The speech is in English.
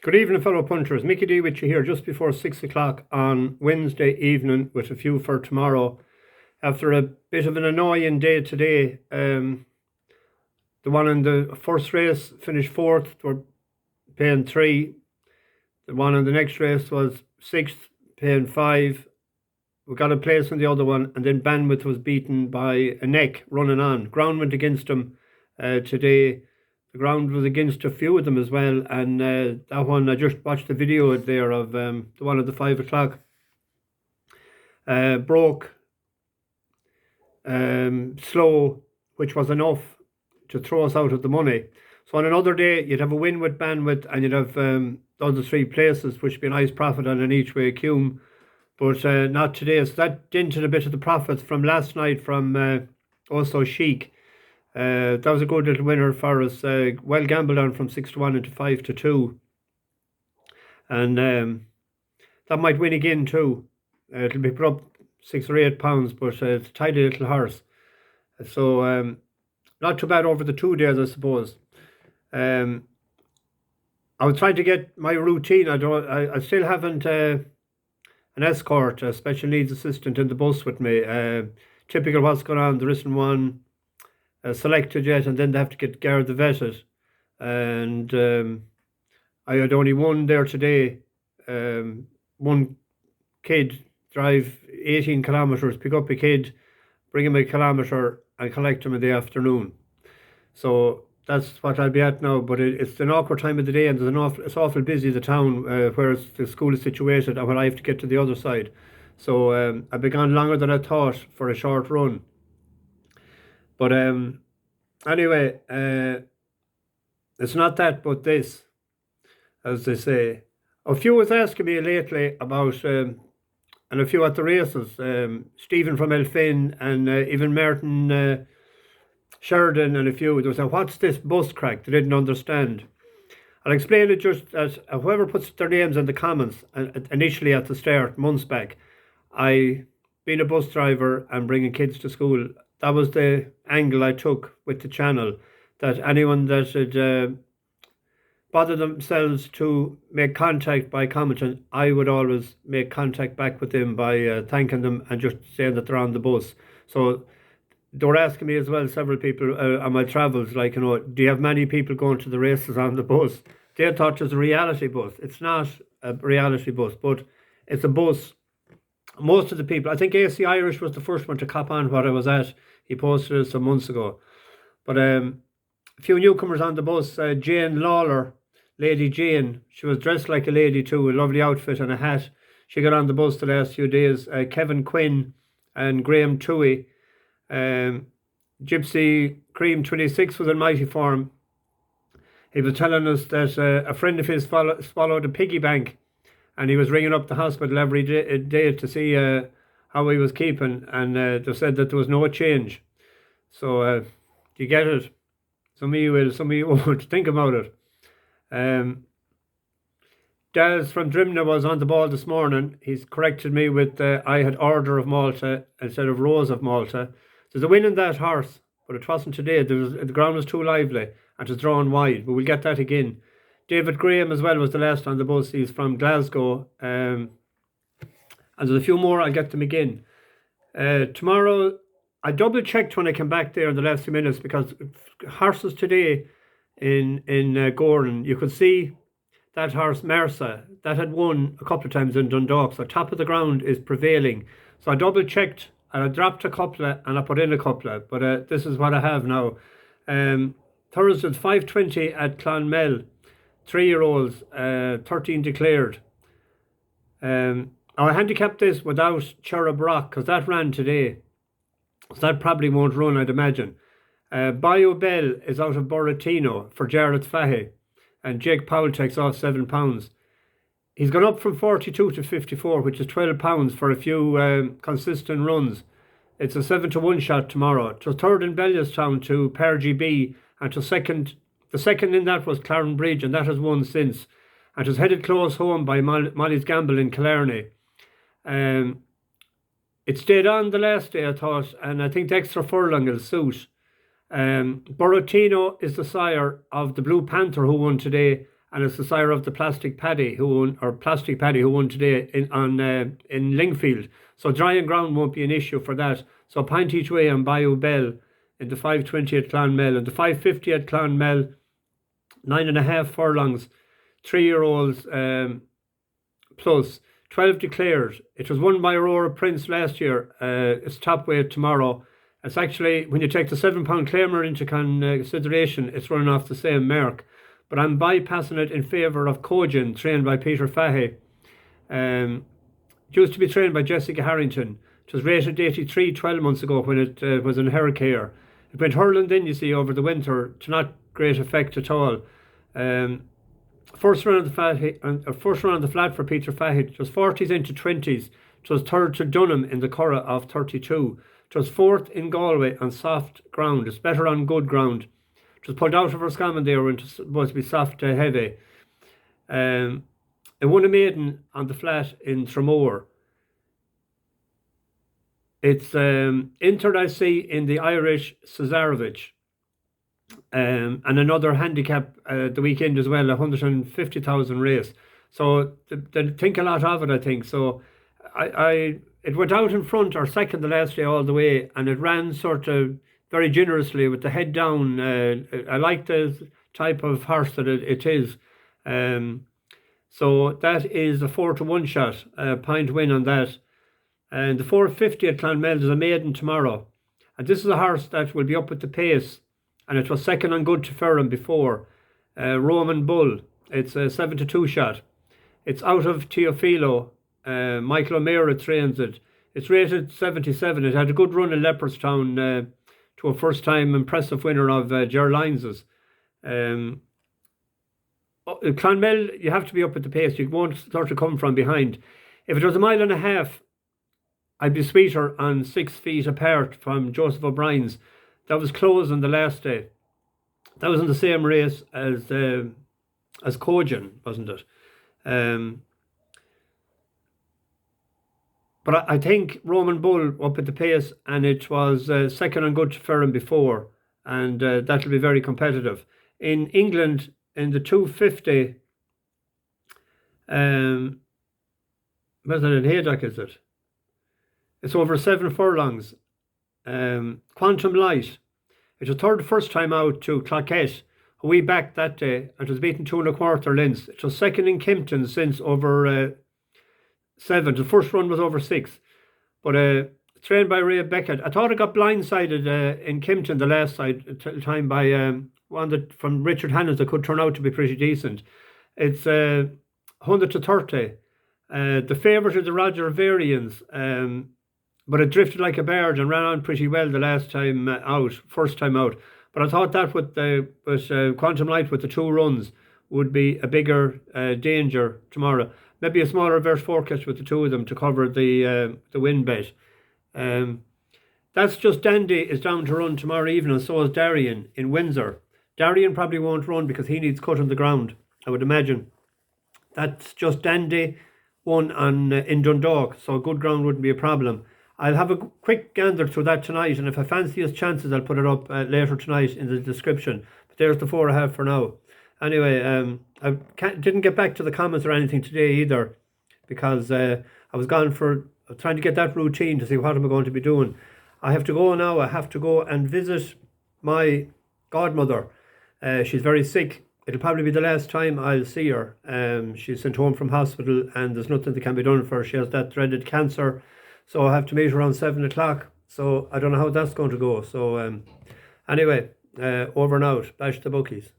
Good evening, fellow punchers. Mickey D with you here just before 6 o'clock on Wednesday evening with a few for tomorrow. After a bit of an annoying day today, the one in the first race finished fourth, we're paying 3. The one in the next race was 6th, paying 5. We got a place in the other one, and then Bandwidth was beaten by a neck running on. Ground went against him today. The ground was against a few of them as well, and that one, I just watched the video there of the one at the 5 o'clock. Broke slow, which was enough to throw us out of the money. So on another day, you'd have a win with Bandwidth, and you'd have the other 3 places, which would be a nice profit on an each way Accum. But not today. So that dented a bit of the profits from last night from also Chic. That was a good little winner for us. Well gambled on from 6-1 into 5-2. And that might win again too. It'll be put up £6 or £8, but it's a tidy little horse. So not too bad over the 2 days, I suppose. I was trying to get my routine. I still haven't an escort, a special needs assistant in the bus with me. Typical what's going on. There isn't one selected yet, and then they have to get Garda vetted. And I had only one there today. One kid drive 18 kilometres, pick up a kid, bring him a kilometre, and collect him in the afternoon. So that's what I'll be at now. But it's an awkward time of the day, and it's awful busy, the town where the school is situated, and when I have to get to the other side. So I've been gone longer than I thought for a short run. But anyway, it's not that, but this, as they say. A few was asking me lately about, and a few at the races, Stephen from Elfin, and even Martin Sheridan, and a few. They said, "What's this bus crack?" They didn't understand. I'll explain it just as whoever puts their names in the comments initially at the start, months back. I, being a bus driver and bringing kids to school, that was the angle I took with the channel, that anyone that had bothered themselves to make contact by commenting, I would always make contact back with them by thanking them and just saying that they're on the bus. So they were asking me as well, several people on my travels, like, do you have many people going to the races on the bus? They thought it was a reality bus. It's not a reality bus, but it's a bus. Most of the people, I think AC Irish was the first one to cop on what I was at. He posted it some months ago. But a few newcomers on the bus. Jane Lawler, Lady Jane, she was dressed like a lady too, a lovely outfit and a hat. She got on the bus the last few days. Kevin Quinn and Graham Toohey. Gypsy Cream 26 was in mighty form. He was telling us that a friend of his swallowed a piggy bank, and he was ringing up the hospital every day to see how he was keeping, and they said that there was no change. So you get it. Some of you will, some of you won't. Think about it. Daz from Drimna was on the ball this morning. He's corrected me with I had Order of Malta instead of Rose of Malta. There's a win in that horse, but it wasn't today. The ground was too lively and it was drawn wide, but we'll get that again. David Graham as well was the last on the bus. He's from Glasgow. And there's a few more. I'll get them again. Tomorrow, I double checked when I came back there in the last few minutes, because horses today in Gordon, you could see that horse Mersa, that had won a couple of times in Dundalk. So top of the ground is prevailing. So I double checked and I dropped a couple and I put in a couple. But this is what I have now. Thursday 5:20 at Clonmel. 3-year-olds, 13 declared. I handicapped this without Cherub Rock, because that ran today. So that probably won't run, I'd imagine. Bayou Belle is out of Borratino for Jarrett Fahy, and Jake Powell takes off £7. He's gone up from 42 to 54, which is £12 for a few consistent runs. It's a 7-1 shot tomorrow. To third in Bellewstown to Pergy B, and to second. The second in that was Clarence Bridge, and that has won since. And was headed close home by Molly's Gamble in Killarney. It stayed on the last day, I thought, and I think the extra furlong will suit. Borratino is the sire of the Blue Panther, who won today, and it's the sire of the Plastic Paddy who won today in Lingfield. So dry and ground won't be an issue for that. So a pint each way on Bayou Belle in the 5:20 at Clonmel and the 5:50 at Clonmel, 9.5 furlongs, 3-year-olds plus 12 declared. It was won by Aurora Prince last year. It's top weight tomorrow. It's actually, when you take the 7-pound claimer into consideration, it's running off the same mark. But I'm bypassing it in favour of Kojin, trained by Peter Fahey. Used to be trained by Jessica Harrington. It was rated 83 12 months ago when it was in her care. It went hurling then, you see, over the winter to not great effect at all. First run on the flat for Peter Fahey. It was 40s into 20s. It was third to Dunham in the Curragh of 32. It was fourth in Galway on soft ground. It's better on good ground. It was pulled out of her scammon there when it was supposed to be soft heavy. It won a maiden on the flat in Tramore. It's entered, I see, in the Irish Cesarovich. And another handicap the weekend as well, 150,000 race. So they think a lot of it, I think. So it went out in front or second the last day all the way, and it ran sort of very generously with the head down. I like the type of horse that it is. So that is a 4-1 shot, pint win on that. And the 4:50 at Clonmel is a maiden tomorrow. And this is a horse that will be up at the pace. And it was second on good to Ferrum before. Roman Bull. It's a 7-2 shot. It's out of Teofilo. Michael O'Meara trains it. It's rated 77. It had a good run in Leopardstown to a first-time impressive winner of Ger Lynes's. Clonmel, you have to be up at the pace. You won't start to come from behind. If it was 1.5 miles, I'd be sweeter on 6 feet apart from Joseph O'Brien's. That was closed on the last day. That was in the same race as Kojin, wasn't it? But I think Roman Bull up at the pace, and it was second on good to Ferrum before, and that'll be very competitive. In England, in the 250, where's that in Haydock, is it? It's over 7 furlongs. Quantum Light. It was third first time out to Cloquet, who we backed that day, and was beaten 2 1/4 lengths. It was second in Kimpton since over 7. The first run was over 6. But trained by Ray Beckett. I thought it got blindsided in Kimpton the last time by one that from Richard Hannons that could turn out to be pretty decent. It's 100 to 30. The favourite is the Roger Varians. But it drifted like a bird and ran on pretty well the last time out, first time out. But I thought that with Quantum Light with the 2 runs would be a bigger danger tomorrow. Maybe a smaller reverse forecast with the 2 of them to cover the win bet. That's just Dandy is down to run tomorrow evening, and so is Darien in Windsor. Darien probably won't run because he needs cut on the ground, I would imagine. That's just Dandy won in Dundalk, so good ground wouldn't be a problem. I'll have a quick gander through that tonight, and if I fancy his chances, I'll put it up later tonight in the description. But there's the 4 I have for now. Anyway, I didn't get back to the comments or anything today either, because I was gone for trying to get that routine to see what am I going to be doing. I have to go now. I have to go and visit my godmother. She's very sick. It'll probably be the last time I'll see her. She's sent home from hospital, and there's nothing that can be done for her. She has that dreaded cancer. So I have to meet her around 7 o'clock. So I don't know how that's going to go. So anyway, over and out. Bash the bookies.